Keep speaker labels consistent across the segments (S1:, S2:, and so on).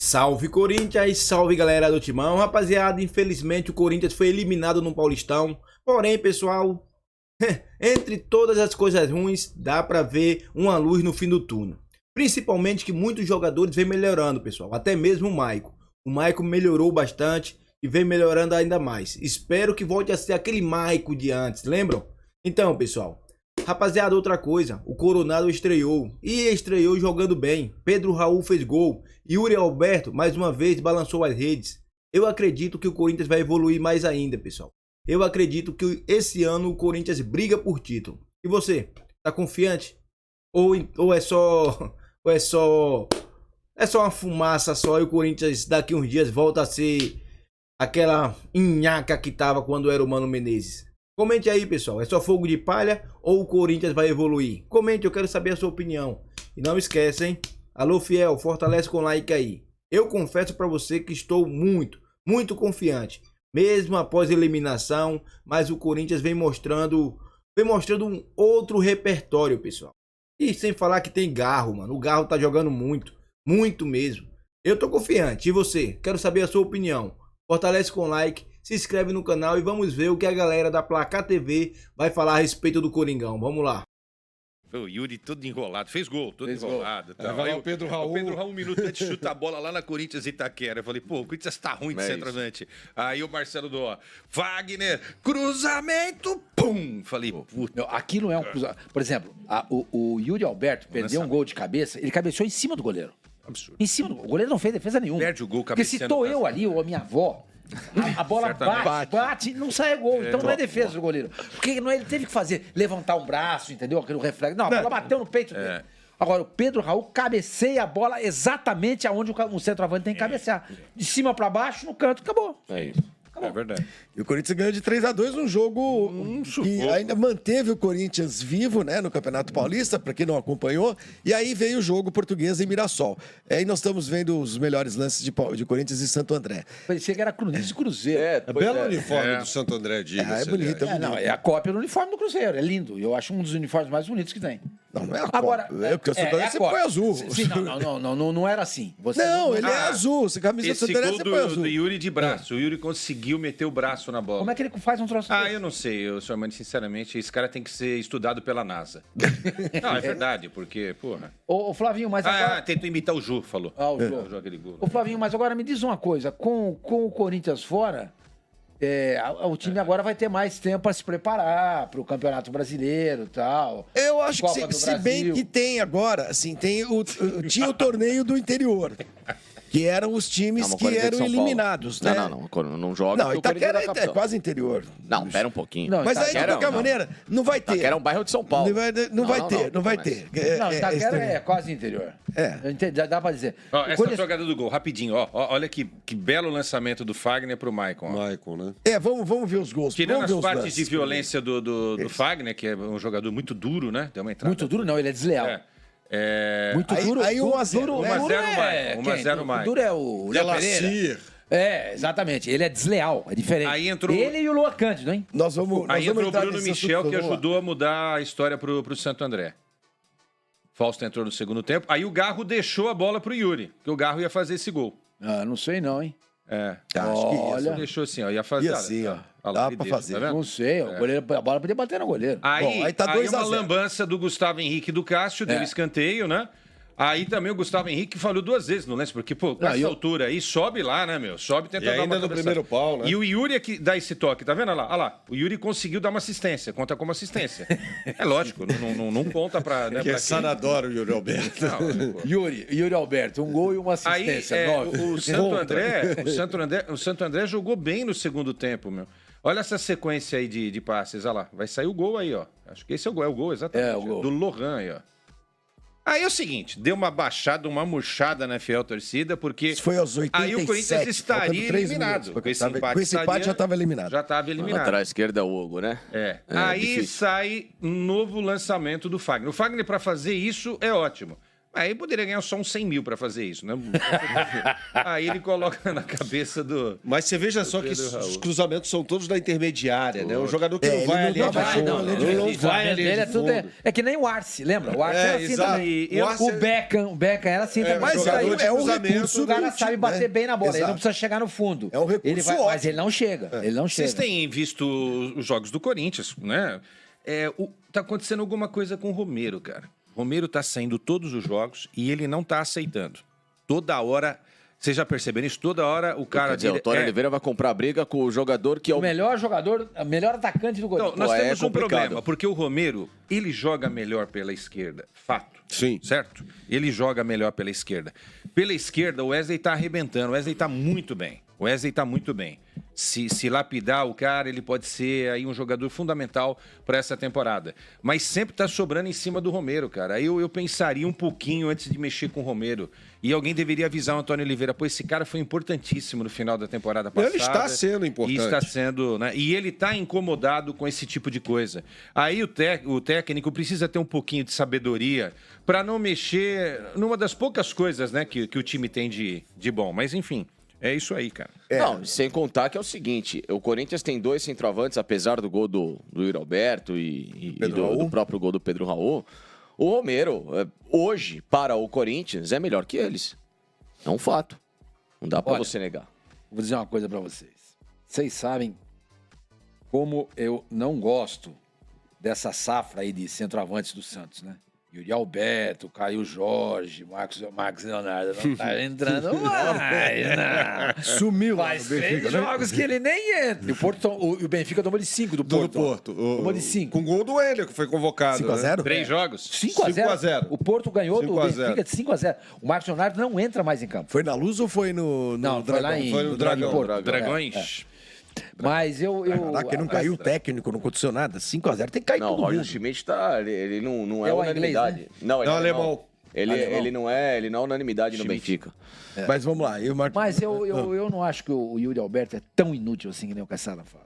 S1: Salve Corinthians, salve galera do Timão. Rapaziada, infelizmente o Corinthians foi eliminado no Paulistão. Porém, pessoal, entre todas as coisas ruins, dá pra ver uma luz no fim do túnel. Principalmente que muitos jogadores vêm melhorando, pessoal. Até mesmo o Maicon. O Maicon melhorou bastante e vem melhorando ainda mais. Espero que volte a ser aquele Maicon de antes, lembram? Então, pessoal, rapaziada, outra coisa, o Coronado estreou e estreou jogando bem. Pedro Raul fez gol. Yuri Alberto mais uma vez balançou as redes. Eu acredito que o Corinthians vai evoluir mais ainda, pessoal. Eu acredito que esse ano o Corinthians briga por título. E você, tá confiante? Ou é só uma fumaça só e o Corinthians daqui uns dias volta a ser aquela nhaca que tava quando era o Mano Menezes? Comente aí, pessoal. É só fogo de palha ou o Corinthians vai evoluir? Comente, eu quero saber a sua opinião. E não esquece, hein? Alô, fiel, fortalece com like aí. Eu confesso pra você que estou muito confiante. Mesmo após a eliminação, mas o Corinthians vem mostrando um outro repertório, pessoal. E sem falar que tem Garro, mano. O Garro tá jogando muito mesmo. Eu tô confiante. E você? Quero saber a sua opinião. Fortalece com like, se inscreve no canal e vamos ver o que a galera da Placar TV vai falar a respeito do Coringão. Vamos lá.
S2: O Yuri todo enrolado, fez gol, todo enrolado.
S3: Aí vai o Pedro Raul.
S2: O Pedro Raul, um minuto antes, chuta a bola lá na Corinthians Itaquera. Eu falei, pô, o Corinthians tá ruim de centroavante. Aí o Marcelo Doó, Wagner, cruzamento, pum! Falei, puta.
S4: Aqui não é um cruzamento. Por exemplo, o Yuri Alberto perdeu um gol de cabeça, ele cabeceou em cima do goleiro.
S2: Absurdo.
S4: Em cima do goleiro. O goleiro não fez defesa nenhuma.
S2: Perde o gol
S4: Porque se tô eu ali ou a minha avó, a bola bate, não sai gol. Então não é defesa do goleiro. Porque não, ele teve que fazer, levantar um braço, entendeu? Aquele reflexo. Não, a bola bateu no peito dele. Agora, o Pedro Raul cabeceia a bola exatamente aonde o centroavante tem que cabecear. De cima pra baixo, no canto, acabou.
S3: É isso.
S2: É verdade.
S3: E o Corinthians ganhou de 3-2 num jogo que ainda manteve o Corinthians vivo, né, no Campeonato Paulista, para quem não acompanhou. E aí veio o jogo Portuguesa e Mirassol. Aí nós estamos vendo os melhores lances de Corinthians e Santo André.
S4: Parecia que era Corinthians e Cruzeiro.
S3: É belo uniforme do Santo André, diga. É bonito.
S4: Não, é a cópia do uniforme do Cruzeiro. É lindo. Eu acho um dos uniformes mais bonitos que tem.
S3: Não é a
S4: Agora,
S3: cópia. Porque o Santo André sempre foi azul.
S4: Sim, não era assim. Você
S3: não, ele é azul. Se camisa do Santo André sempre foi azul.
S2: Do Yuri de braço. O Yuri conseguiu meter o braço na bola.
S4: Como é que ele faz um troço desse?
S2: Eu não sei, senhor Mani, sinceramente, esse cara tem que ser estudado pela NASA. Não, é verdade, porque, porra.
S4: Ô, Flavinho, mas agora...
S2: tentou imitar o Ju, falou.
S4: O Ju.
S2: Aquele gol.
S4: Ô, Flavinho, mas agora me diz uma coisa. Com o Corinthians fora, o time agora vai ter mais tempo para se preparar para o Campeonato Brasileiro e tal.
S3: Eu acho que se bem que tem agora, assim, tinha o torneio do interior. Que eram os times que eram eliminados, né?
S5: Não joga.
S3: Não, Itaquera é quase interior.
S5: Não, pera um pouquinho.
S3: Não, mas aí, de qualquer maneira, não vai ter.
S5: Itaquera é um bairro de São Paulo.
S3: Não vai ter.
S4: Não, Itaquera é quase interior. Dá pra dizer.
S2: Essa jogada do gol, rapidinho, olha que belo lançamento do Fagner pro Maicon.
S3: Maicon, né? Vamos ver os gols.
S2: Tirando as partes de violência do Fagner, que é um jogador muito duro, né? Deu uma entrada.
S4: Muito duro não, ele é desleal.
S3: Muito duro. Aí 1-0.
S2: 1-0 mais.
S4: O duro é o Léo Pereira. Exatamente. Ele é desleal, é diferente.
S2: Aí entrou...
S4: Ele e o Lua Cândido, hein?
S2: Aí entrou o Bruno Michel, que ajudou a mudar a história pro Santo André. Fausto entrou no segundo tempo. Aí o Garro deixou a bola pro Yuri, que o Garro ia fazer esse gol.
S4: Não sei não, hein?
S3: Acho que
S4: olha,
S2: deixou assim, ia fazer.
S3: Ia assim, dá pra fazer.
S2: Tá
S4: não sei, a bola podia bater no goleiro.
S2: Aí
S3: tá 2-0.
S2: Uma lambança do Gustavo Henrique e do Cássio, deu escanteio, né? Aí também o Gustavo Henrique falhou 2 vezes no lance, porque, com essa altura aí, sobe lá, né, meu? Sobe e tenta dar uma
S3: no primeiro pau, né?
S2: E o Yuri é que dá esse toque, tá vendo? Olha lá. O Yuri conseguiu dar uma assistência, conta como assistência. É lógico, não conta pra... Né,
S3: que Sanadora o Yuri Alberto.
S4: Yuri Alberto, um gol e uma assistência.
S2: Aí, o Santo André jogou bem no segundo tempo, meu. Olha essa sequência aí de passes, olha lá. Vai sair o gol aí, ó. Acho que esse é o gol, exatamente.
S4: O gol.
S2: Do Lohan aí, ó. Aí é o seguinte, deu uma baixada, uma murchada na fiel torcida, porque...
S3: Isso foi aos 87.
S2: Aí o Corinthians estaria eliminado.
S3: Com esse empate já estava eliminado.
S2: Já estava eliminado.
S5: Lateral esquerda é o Hugo, né?
S2: Aí
S5: difícil.
S2: sai um novo lançamento do Fagner. O Fagner, para fazer isso, é ótimo. Aí poderia ganhar só uns 100 mil para fazer isso, né? Aí ele coloca na cabeça do...
S6: Mas você veja só que os cruzamentos são todos da intermediária, né? O jogador que não
S3: ele
S6: vai ali
S3: não
S6: de
S3: vai,
S6: fundo.
S3: não,
S6: Ele não vai ali
S4: Ele é
S6: de
S4: tudo
S6: fundo.
S4: é que nem o Arce, lembra? O Arce era assim
S6: exato.
S4: também.
S6: O Arce
S4: O Beckham era assim também.
S3: Mas
S6: jogador de
S3: é um
S6: cruzamento,
S3: recurso
S4: O cara
S3: do
S4: sabe
S3: time,
S4: bater
S3: né?
S4: bem na bola, ele não
S3: Exato.
S4: precisa chegar no fundo.
S3: É um recurso
S4: ele vai,
S3: ótimo.
S4: mas ele não chega. Ele não chega.
S2: Vocês têm visto os jogos do Corinthians, né? Tá acontecendo alguma coisa com o Romero, cara. O Romero tá saindo todos os jogos e ele não tá aceitando. Toda hora, vocês já perceberam isso? Toda hora o cara...
S5: Quer dizer, o Tony Oliveira vai comprar briga com o jogador que é
S4: O
S5: o...
S4: melhor jogador, o melhor atacante do Corinthians.
S2: Então, nós
S5: Pô, é
S2: temos um
S5: complicado.
S2: problema, porque o Romero, ele joga melhor pela esquerda. Fato.
S6: Sim.
S2: Certo? Ele joga melhor pela esquerda. Pela esquerda, o Wesley tá arrebentando. O Wesley tá muito bem. O Wesley tá muito bem. Se lapidar o cara, ele pode ser aí um jogador fundamental para essa temporada. Mas sempre tá sobrando em cima do Romero, cara. Aí eu pensaria um pouquinho antes de mexer com o Romero. E alguém deveria avisar o Antônio Oliveira. Pô, esse cara foi importantíssimo no final da temporada passada.
S6: Ele está sendo importante.
S2: E está sendo, né? E ele está incomodado com esse tipo de coisa. Aí o técnico precisa ter um pouquinho de sabedoria para não mexer numa das poucas coisas, né, que o time tem de bom. Mas enfim, é isso aí, cara.
S5: Não, sem contar que é o seguinte, o Corinthians tem 2 centroavantes, apesar do gol do Yuri Alberto e do próprio gol do Pedro Raul. O Romero, hoje, para o Corinthians, é melhor que eles. É um fato. Não dá para
S4: Olha,
S5: você negar.
S4: Vou dizer uma coisa pra vocês. Vocês sabem como eu não gosto dessa safra aí de centroavantes do Santos, né? Yuri Alberto, Caio Jorge, Marcos Leonardo não tá entrando mais, não.
S3: Sumiu lá
S4: Faz
S3: no Benfica,
S4: 3
S3: né?
S4: jogos que ele nem entra. E o Benfica tomou de 5 do
S6: Do
S4: Porto.
S6: Porto.
S4: Tomou de 5.
S6: Com gol do Hélio, que foi convocado.
S3: 5x0?
S2: 3 jogos?
S4: 5x0. O Porto ganhou do
S6: 5x0.
S4: Benfica de 5x0. O Marcos Leonardo não entra mais em campo.
S3: Foi na Luz ou foi no
S4: Não, foi lá em
S6: Foi no Dragão.
S4: em Porto.
S2: Dragões.
S4: Mas eu
S3: Caraca, não caiu o técnico, não aconteceu nada. 5x0, tem que cair
S5: Não, o
S3: todo
S5: Roger
S3: mundo.
S5: Schmidt tá. Ele não é
S4: É o
S5: unanimidade.
S4: inglês,
S5: Não, ele
S6: Não,
S5: é
S6: alemão.
S5: Ele não é unanimidade no Benfica.
S3: Mas vamos lá.
S4: Mas eu não acho que o Yuri Alberto é tão inútil assim que nem o Caçala fala.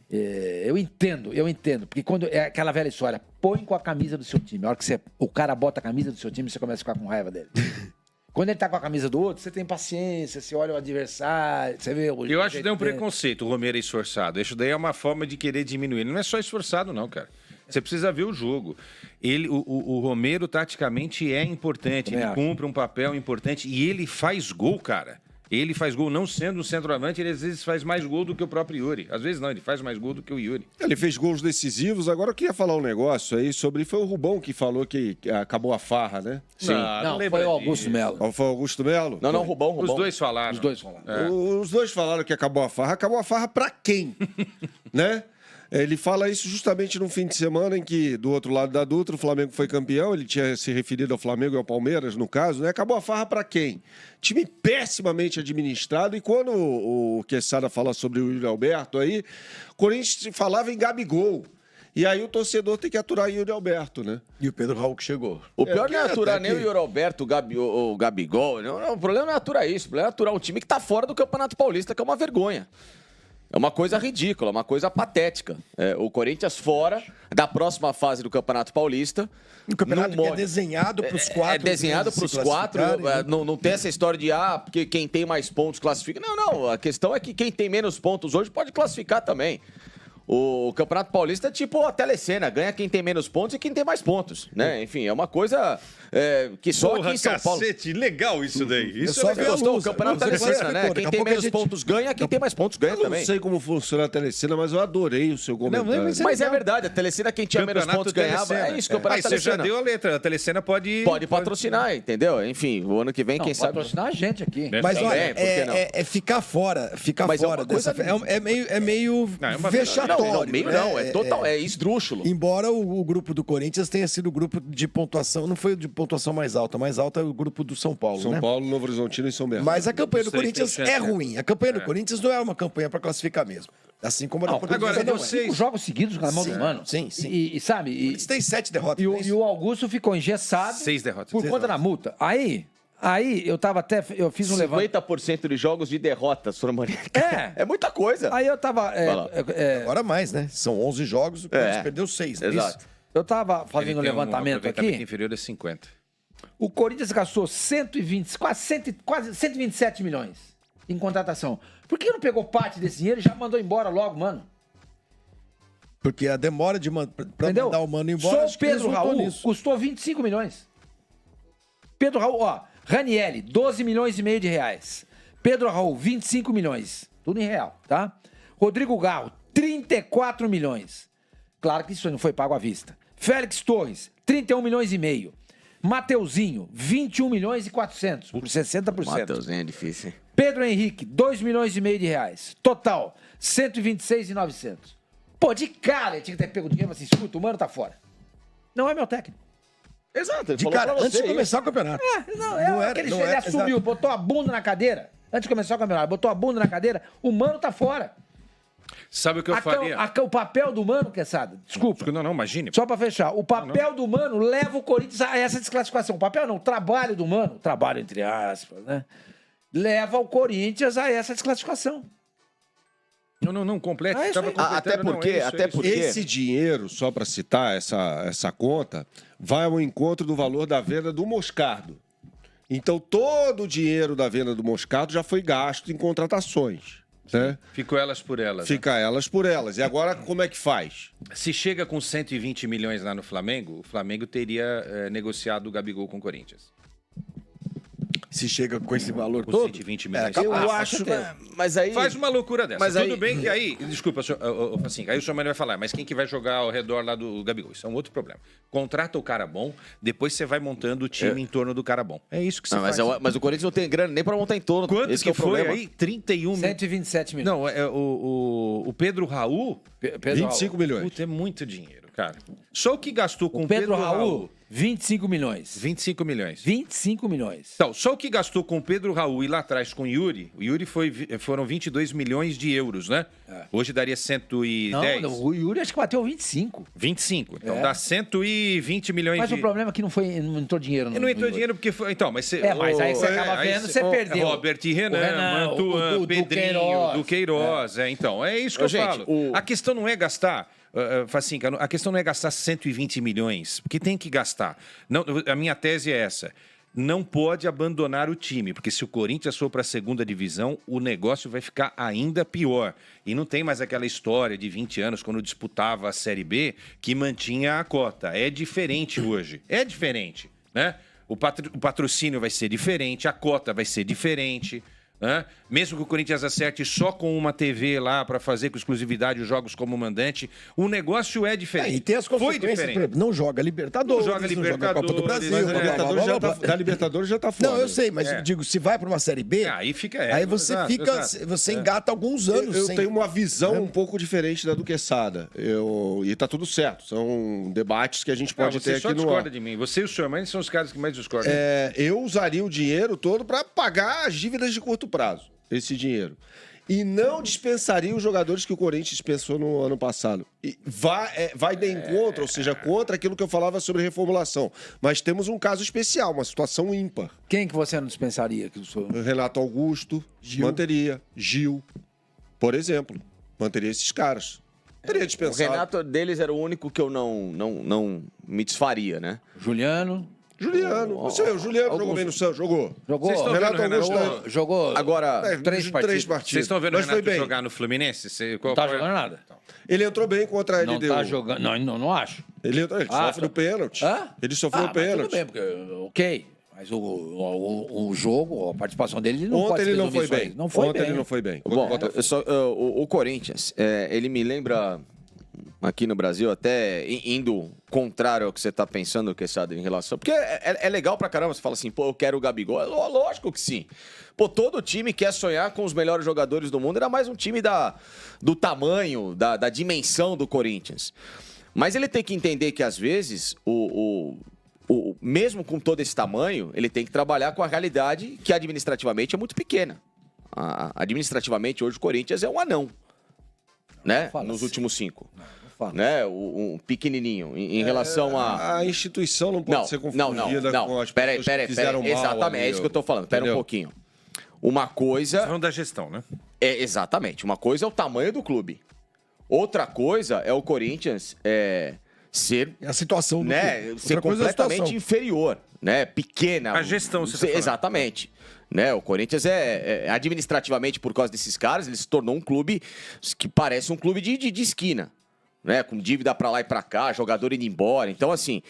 S4: Eu entendo. Porque quando é aquela velha história, põe com a camisa do seu time. A hora que o cara bota a camisa do seu time, você começa a ficar com raiva dele. Quando ele tá com a camisa do outro, você tem paciência, você olha o adversário, você vê o...
S2: Eu acho que tem um preconceito, o Romero é esforçado. Isso daí é uma forma de querer diminuir. Ele não é só esforçado, não, cara. Você precisa ver o jogo. O Romero, taticamente, é importante. Ele cumpre um papel importante e ele faz gol, cara. Ele faz gol, não sendo um centroavante, ele às vezes faz mais gol do que o próprio Yuri. Às vezes não, ele faz mais gol do que o Yuri.
S6: Ele fez gols decisivos. Agora eu queria falar um negócio aí sobre... Foi o Rubão que falou que acabou a farra, né?
S5: Sim.
S4: Não, foi o Augusto Melo.
S6: Foi o Augusto Melo?
S5: Não, Rubão.
S2: Os dois falaram.
S4: Os dois falaram.
S6: Os dois falaram que acabou a farra. Acabou a farra pra quem? Né? Ele fala isso justamente num fim de semana em que, do outro lado da Dutra, o Flamengo foi campeão. Ele tinha se referido ao Flamengo e ao Palmeiras, no caso, né? Acabou a farra pra quem? Time pessimamente administrado. E quando o Quesada fala sobre o Yuri Alberto aí, o Corinthians falava em Gabigol. E aí o torcedor tem que aturar Yuri Alberto, né?
S3: E o Pedro Raul que chegou.
S5: O pior não é aturar
S3: até
S5: nem
S3: que-
S5: o Yuri Alberto, o Gabigol. Não, o problema não é aturar isso. O problema é aturar um time que tá fora do Campeonato Paulista, que é uma vergonha. É uma coisa ridícula, uma coisa patética. O Corinthians fora da próxima fase do Campeonato Paulista.
S3: O campeonato
S5: Não
S3: que é
S5: morde.
S3: desenhado para os quatro.
S5: É desenhado para os quatro. Não tem essa história de, porque quem tem mais pontos classifica. Não. A questão é que quem tem menos pontos hoje pode classificar também. O Campeonato Paulista é tipo a telecena, ganha quem tem menos pontos e quem tem mais pontos, né? Enfim, é uma coisa que só aqui em São Paulo...
S2: Cacete, legal isso daí. Isso
S3: só
S2: é
S3: ver
S2: legal.
S3: a
S5: Gostou?
S3: luz,
S5: O Campeonato
S3: a luz
S5: Telecena, né?
S3: classificou.
S5: Quem
S3: Daqui a
S5: tem
S3: pouco a
S5: menos
S3: gente-
S5: pontos ganha, quem tem mais pontos ganha
S6: Eu não
S5: também.
S6: sei como funciona a telecena, mas eu adorei o seu comentário.
S5: Mas é verdade, a Telecena, quem tinha menos
S2: Campeonato
S5: pontos ganhava.
S2: Telecena.
S5: É isso, Campeonato
S2: Aí você já
S5: Telecena.
S2: deu a letra. A Telecena pode
S5: Pode patrocinar, entendeu? Enfim, o ano que vem,
S4: Não,
S5: quem sabe...
S4: patrocinar a gente aqui.
S3: Mas
S5: Também,
S3: olha,
S5: por que não?
S3: é ficar fora. Ficar
S5: Mas é
S3: fora
S5: uma coisa-
S3: dessa. É meio
S2: Não, é uma-
S3: vexatório.
S5: Não, meio
S3: né?
S5: não, é total, é esdrúxulo.
S3: Embora o grupo do Corinthians tenha sido o grupo de pontuação, não foi o de pontuação mais alta é o grupo do São Paulo,
S6: São
S3: né?
S6: Paulo, Novo Horizontino e São Bernardo.
S3: Mas a campanha do
S2: Os três
S3: Corinthians
S2: têm
S3: é
S2: chance, né?
S3: ruim. A campanha do Corinthians não é uma campanha para classificar mesmo. Assim como a da Portuguesa
S2: agora,
S3: não é.
S2: você-
S4: 5 jogos seguidos na mão
S3: Sim,
S4: do Mano.
S3: sim, sim.
S4: E sabe...
S3: Eles têm 7 derrotas. não é
S4: E
S3: isso?
S4: o Augusto ficou engessado
S2: 6 derrotas.
S4: por conta da multa. Aí eu fiz um levantamento.
S5: 50% de jogos de derrotas, Sormani.
S4: É.
S5: É muita coisa.
S4: Aí eu tava.
S5: Vai lá.
S3: Agora mais, né? São 11 jogos, o Corinthians perdeu 6.
S5: Exato.
S4: Eu tava fazendo um
S2: Ele tem
S4: levantamento
S2: aproveitamento
S4: aqui.
S2: inferior a 50.
S4: O Corinthians gastou 120, quase 127 milhões em contratação. Por que não pegou parte desse dinheiro e já mandou embora logo, mano?
S3: Porque a demora pra mandar o Mano embora...
S4: Só o Pedro Raul custou 25 milhões. Pedro Raul, ó, Ranieri, 12 milhões e meio de reais. Pedro Raul, 25 milhões. Tudo em real, tá? Rodrigo Garro, 34 milhões. Claro que isso não foi pago à vista. Félix Torres, 31 milhões e meio. Mateuzinho, 21 milhões e 400, por 60%.
S5: Mateuzinho é difícil, hein?
S4: Pedro Henrique, 2 milhões e meio de reais. Total, 126,900. Pô, de cara ele tinha que ter pego o dinheiro e falado assim, escuta, o Mano tá fora. Não é meu técnico.
S5: Exato, ele
S3: De
S5: falou
S3: cara,
S5: pra
S3: antes
S5: você
S3: de começar
S5: isso.
S3: o campeonato.
S4: Ele assumiu, botou a bunda na cadeira. Antes de começar o campeonato, botou a bunda na cadeira, o Mano tá fora.
S2: Sabe o que eu faria?
S4: O papel do Mano, Quesada, desculpa.
S2: Não, imagine.
S4: Só pra fechar, o papel do Mano leva o Corinthians a essa desclassificação. O papel não, o trabalho do Mano, trabalho entre aspas, né? Leva o Corinthians a essa desclassificação.
S2: Não, complete.
S5: Até porque...
S6: Esse dinheiro, só para citar essa conta, vai ao encontro do valor da venda do Moscardo. Então, todo o dinheiro da venda do Moscardo já foi gasto em contratações. Né?
S2: Ficou elas por elas.
S6: Fica elas por elas. E agora, como é que faz?
S2: Se chega com 120 milhões lá no Flamengo, o Flamengo teria negociado o Gabigol com o Corinthians.
S3: Se chega com esse valor
S2: Com
S3: todo...
S2: 120 milhões.
S5: Eu acho... Mas aí...
S2: Faz uma loucura dessa.
S5: Mas
S2: Tudo
S5: aí...
S2: bem que aí... Desculpa, assim, aí o senhor vai falar, mas quem que vai jogar ao redor lá do Gabigol? Isso é um outro problema. Contrata o cara bom, depois você vai montando o time em torno do cara bom. É isso que você faz.
S5: Mas o Corinthians não tem grana nem pra montar em torno.
S2: Quanto
S5: Esse
S2: que
S5: é o
S2: foi
S5: problema.
S2: aí? 31 milhões.
S4: 127 milhões.
S2: Não, o Pedro Raul...
S4: Pedro
S6: 25
S4: Raul.
S6: milhões.
S2: Puta, é muito dinheiro, cara. Só o que gastou com
S4: O Pedro Raul, 25 milhões.
S2: 25 milhões.
S4: 25 milhões.
S2: Então, só o que gastou com o Pedro Raul e lá atrás com o Yuri foram 22 milhões de euros, né? Hoje daria 110.
S4: Não, o Yuri acho que bateu 25.
S2: 25. Então dá 120 milhões
S4: Mas
S2: de...
S4: o problema é que não entrou dinheiro.
S2: Não entrou dinheiro porque foi... Então, mas você...
S4: Mas aí você acaba vendo, você perdeu.
S2: Robert e Renan, Mantuan, Pedrinho, do Queiroz. Então, é isso que eu falo. A questão não é gastar... Facinca, a questão não é gastar 120 milhões, porque tem que gastar. Não, a minha tese é essa. Não pode abandonar o time, porque se o Corinthians for para a segunda divisão, o negócio vai ficar ainda pior. E não tem mais aquela história de 20 anos, quando disputava a Série B, que mantinha a cota. É diferente hoje. É diferente, né? O patrocínio vai ser diferente, a cota vai ser diferente. Mesmo que o Corinthians acerte só com uma TV lá para fazer com exclusividade os jogos como mandante, o negócio é diferente.
S3: E tem as consequências, por exemplo, não joga Libertadores,
S2: não joga
S3: Copa do Brasil.
S6: Mas da Libertadores já tá fora.
S3: Não, eu sei, mas digo, se vai para uma Série B,
S2: aí fica...
S3: aí você você engata alguns anos.
S6: Eu tenho uma visão um pouco diferente da do Quesada. E tá tudo certo. São debates que a gente pode ter aqui no ar.
S2: Você só discorda de mim. Você e o senhor, mas são os caras que mais discordam.
S6: Eu usaria o dinheiro todo para pagar as dívidas de curto prazo, esse dinheiro. E não dispensaria os jogadores que o Corinthians dispensou no ano passado. E vai de encontro, ou seja, contra aquilo que eu falava sobre reformulação. Mas temos um caso especial, uma situação ímpar.
S4: Quem que você não dispensaria?
S6: Renato Augusto, manteria. Gil, por exemplo, manteria esses caras. Teria dispensado.
S5: O Renato deles era o único que eu não me desfaria, né?
S4: Juliano.
S6: O Juliano jogou bem no Santos, jogou.
S2: Renato Augusto
S4: jogou
S5: agora
S4: 3 partidas.
S2: Vocês estão vendo o Renato jogar no Fluminense?
S4: Não tá jogando nada.
S6: Ele entrou bem contra a LDU.
S4: Não tá jogando, não acho.
S6: Ele sofre o pênalti. Ele sofreu o pênalti.
S4: Tudo bem, porque, ok. Mas o jogo, a participação dele, ele não
S6: Ontem
S4: pode
S6: ele não foi bem.
S4: Ontem
S6: ele não foi bem.
S5: Bom, o Corinthians, ele me lembra aqui no Brasil, até indo contrário ao que você tá pensando, Quesada, em relação... Porque é legal pra caramba, você fala assim, pô, eu quero o Gabigol. Lógico que sim. Pô, todo time quer sonhar com os melhores jogadores do mundo, era mais um time do tamanho, da dimensão do Corinthians. Mas ele tem que entender que, às vezes, mesmo com todo esse tamanho, ele tem que trabalhar com a realidade que administrativamente é muito pequena. Administrativamente, hoje, o Corinthians é um anão, né? Nos últimos 5. Né? Um pequenininho em relação
S6: a instituição não pode ser confundida com as
S5: pessoas
S6: que fizeram mal.
S5: Exatamente, é isso que eu tô falando. Espera um pouquinho. Uma coisa...
S2: Falando da gestão, né?
S5: Exatamente. Uma coisa é o tamanho do clube. Outra coisa é o Corinthians ser...
S3: a situação do
S5: clube. Ser completamente inferior. né, pequena.
S2: A gestão, você tá falando.
S5: Exatamente. Né, o Corinthians administrativamente, por causa desses caras, ele se tornou um clube que parece um clube de esquina, né, com dívida pra lá e pra cá, jogador indo embora. Então, assim,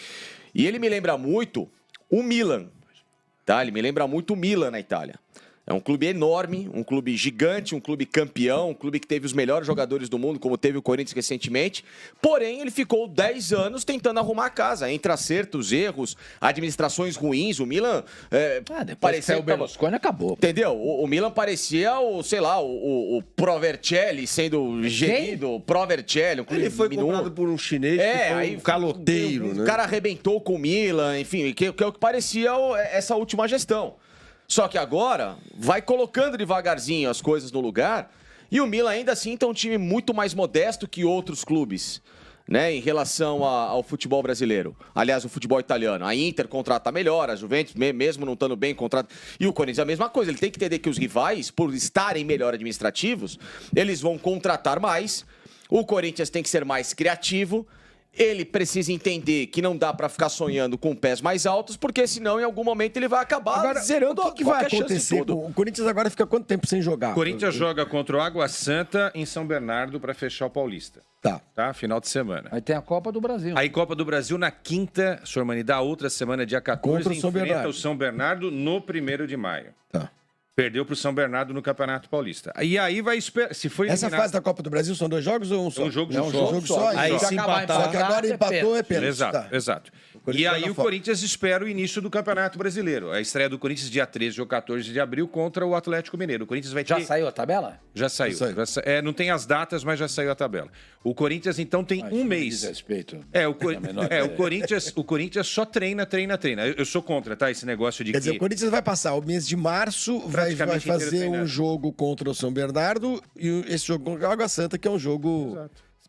S5: e ele me lembra muito o Milan, tá? Ele me lembra muito o Milan na Itália. É um clube enorme, um clube gigante, um clube campeão, um clube que teve os melhores jogadores do mundo, como teve o Corinthians recentemente. Porém, ele ficou 10 anos tentando arrumar a casa, entre acertos, erros, administrações ruins. O Milan
S4: parecia o Berlusconi, acabou.
S5: Entendeu? O Milan parecia o Provercelli sendo gerido. O Provercelli, um clube
S6: Ele foi comprado por um chinês que foi um caloteiro, né?
S5: O cara arrebentou com o Milan, enfim, que é o que parecia essa última gestão. Só que agora vai colocando devagarzinho as coisas no lugar e o Milan ainda assim tem um time muito mais modesto que outros clubes, né, em relação ao futebol brasileiro. Aliás, o futebol italiano. A Inter contrata melhor, a Juventus, mesmo não estando bem, contrata... E o Corinthians é a mesma coisa. Ele tem que entender que os rivais, por estarem melhor administrativos, eles vão contratar mais. O Corinthians tem que ser mais criativo. Ele precisa entender que não dá para ficar sonhando com pés mais altos, porque senão em algum momento ele vai acabar
S3: agora,
S5: zerando
S3: o que vai acontecer? O Corinthians agora fica quanto tempo sem jogar?
S2: O Corinthians joga contra o Água Santa em São Bernardo para fechar o Paulista. Tá? Final de semana.
S4: Aí tem a Copa do Brasil.
S2: Aí Copa do Brasil na quinta, Sormani, da outra semana, dia 14,
S3: contra o São Bernardo.
S2: O São Bernardo no 1º de maio.
S3: Tá.
S2: Perdeu para o São Bernardo no Campeonato Paulista. E aí vai esperar. Se foi
S3: essa fase da Copa do Brasil são 2 jogos ou um só?
S2: Um jogo
S3: só.
S2: Um jogo só.
S3: Aí se empatar. Só que agora empatou é pênalti.
S2: Exato, exato. E aí o Corinthians espera o início do Campeonato Brasileiro. A estreia do Corinthians dia 13 ou 14 de abril contra o Atlético Mineiro. O Corinthians vai ter...
S4: Já saiu a tabela?
S2: Já saiu. Não tem as datas, mas já saiu a tabela. O Corinthians, então, tem um mês.
S4: Desrespeito.
S2: O Corinthians só treina. Eu sou contra, tá? Esse negócio de
S3: Quer dizer, o Corinthians vai passar o mês de março, vai fazer um jogo contra o São Bernardo e esse jogo contra o Água Santa, que é um jogo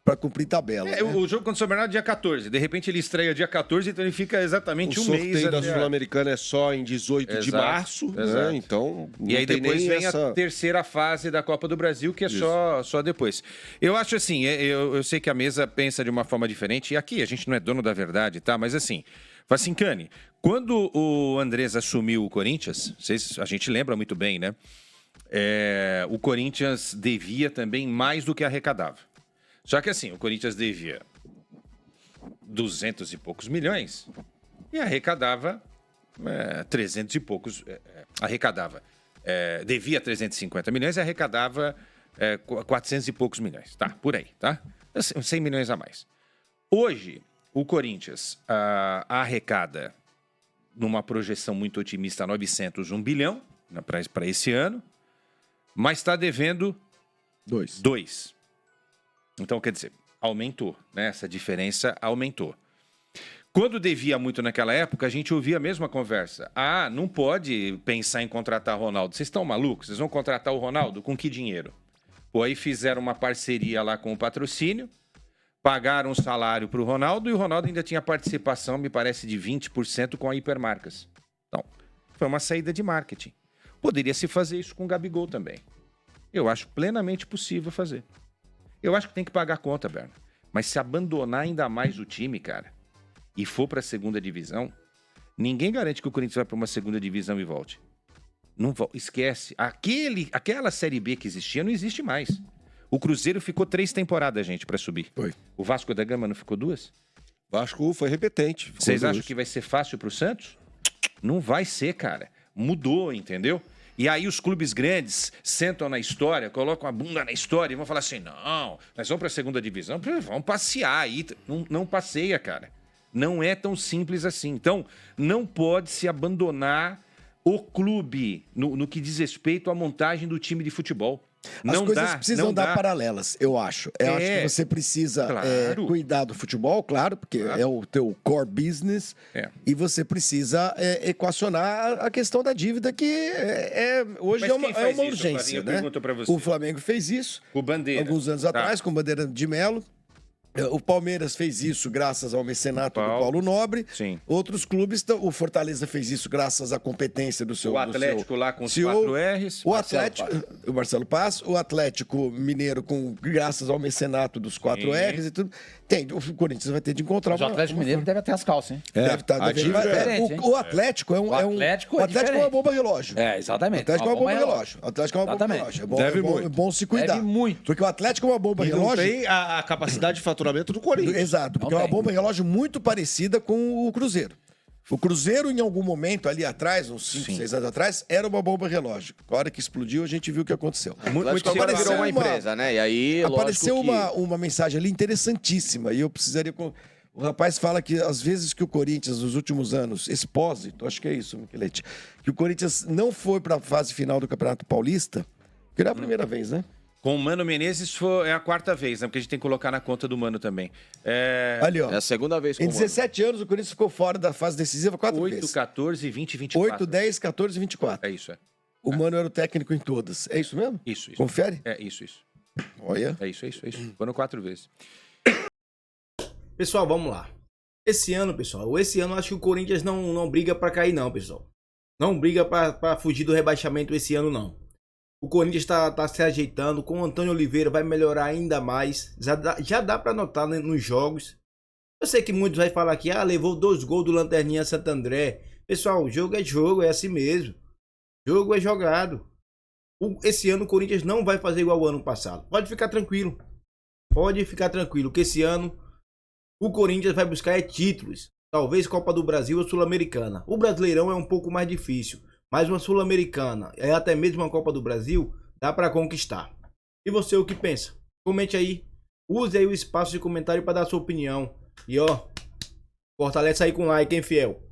S3: para cumprir tabela.
S2: Né? O jogo contra o São Bernardo é dia 14. De repente ele estreia dia 14, então ele fica exatamente um mês.
S6: O sorteio da Sul-Americana é só em 18 de março, né? Então,
S2: e aí depois vem a terceira fase da Copa do Brasil, que é só depois. Eu acho assim, eu sei que a mesa pensa de uma forma diferente, e aqui a gente não é dono da verdade, tá? Mas assim, Vacincani, quando o Andrés assumiu o Corinthians, a gente lembra muito bem, né? O Corinthians devia também mais do que arrecadava. Só que assim, o Corinthians devia 200 e poucos milhões e arrecadava 300 e poucos. Devia 350 milhões e arrecadava 400 e poucos milhões. Tá, por aí, tá? 100 milhões a mais. Hoje, o Corinthians arrecada, numa projeção muito otimista, 1 bilhão para esse ano, mas está devendo 2. Então, quer dizer, aumentou, né? Essa diferença aumentou. Quando devia muito naquela época, a gente ouvia a mesma conversa. Não pode pensar em contratar Ronaldo. Vocês estão malucos? Vocês vão contratar o Ronaldo com que dinheiro? Pô, aí fizeram uma parceria lá com o patrocínio, pagaram um salário para o Ronaldo e o Ronaldo ainda tinha participação, me parece, de 20% com a Hipermarcas. Então, foi uma saída de marketing. Poderia se fazer isso com o Gabigol também. Eu acho plenamente possível fazer. Eu acho que tem que pagar a conta, Berna. Mas se abandonar ainda mais o time, cara, e for para a segunda divisão, ninguém garante que o Corinthians vai para uma segunda divisão e volte. Não esquece. Aquela Série B que existia não existe mais. O Cruzeiro ficou 3 temporadas, gente, para subir.
S3: Foi.
S2: O Vasco da Gama não ficou 2?
S6: O Vasco foi repetente.
S2: Vocês acham que vai ser fácil para o Santos? Não vai ser, cara. Mudou, entendeu? E aí os clubes grandes sentam na história, colocam a bunda na história e vão falar assim, não, nós vamos para a segunda divisão, vamos passear aí. Não passeia, cara. Não é tão simples assim. Então, não pode se abandonar o clube no que diz respeito à montagem do time de futebol.
S3: As coisas precisam dar paralelas, eu acho. Eu acho que você precisa cuidar do futebol, claro, porque é o teu core business, e você precisa equacionar a questão da dívida, hoje é uma urgência, né? O Flamengo fez isso alguns anos atrás, com Bandeira de Melo. O Palmeiras fez isso graças ao mecenato do Paulo Nobre.
S2: Sim.
S3: Outros clubes, o Fortaleza fez isso graças à competência do seu...
S2: O Atlético lá com os
S3: CEO,
S2: 4 R's.
S3: O Marcelo Paz. O Atlético Mineiro graças ao mecenato dos 4 R's e tudo. O Corinthians vai ter de encontrar
S4: Mas o Atlético Mineiro deve ter as calças, hein?
S3: Deve estar.
S6: a dívida
S3: O Atlético é um.
S4: O Atlético é
S3: Atlético é uma bomba relógio.
S4: É, exatamente.
S3: O Atlético é uma bomba relógio. O Atlético é uma bomba
S4: Exatamente.
S3: relógio. É bom,
S6: Deve
S3: é bom,
S6: muito.
S3: é bom se cuidar.
S4: Deve muito.
S3: Porque o Atlético é uma bomba
S6: E não
S3: relógio.
S6: tem a capacidade de faturamento do Corinthians.
S3: Exato, porque
S4: Não
S3: é uma
S4: tem.
S3: bomba relógio muito parecida com o Cruzeiro. O Cruzeiro, em algum momento ali atrás, uns 5, 6 anos atrás, era uma bomba relógio. A hora que explodiu, a gente viu o que aconteceu.
S5: O Atlético agora virou uma empresa, né? E aí,
S3: Apareceu
S5: lógico que...
S3: uma mensagem ali interessantíssima. E eu precisaria. O rapaz fala que às vezes que o Corinthians, nos últimos anos, Expósito, acho que é isso, Michelete, que o Corinthians não foi para a fase final do Campeonato Paulista, que era a primeira vez, né?
S2: Com o Mano Menezes é a quarta vez, né? Porque a gente tem que colocar na conta do Mano também.
S3: Ali, ó.
S5: É a segunda vez com
S3: Em
S5: o Mano.
S3: 17 anos, o Corinthians ficou fora da fase decisiva 4
S2: 8,
S3: vezes.
S2: 14, 20, 24.
S3: 8, 10, 14 e 24.
S2: É isso, é.
S3: O Mano era o técnico em todas. É isso mesmo?
S2: Isso.
S3: Confere?
S2: É isso.
S3: Olha.
S2: É isso. Foram 4 vezes.
S1: Pessoal, vamos lá. Esse ano eu acho que o Corinthians não briga pra cair não, pessoal. Não briga pra fugir do rebaixamento esse ano, não. O Corinthians tá se ajeitando, com o Antônio Oliveira vai melhorar ainda mais. Já dá pra notar, né, nos jogos. Eu sei que muitos vão falar que levou 2 gols do Lanterninha Santo André. Pessoal, jogo é jogo, é assim mesmo. Jogo é jogado. Esse ano o Corinthians não vai fazer igual ao ano passado. Pode ficar tranquilo. Que esse ano o Corinthians vai buscar títulos. Talvez Copa do Brasil ou Sul-Americana. O Brasileirão é um pouco mais difícil. Mas uma Sul-Americana, até mesmo uma Copa do Brasil, dá para conquistar. E você, o que pensa? Comente aí. Use aí o espaço de comentário para dar sua opinião. E fortalece aí com like, hein, fiel?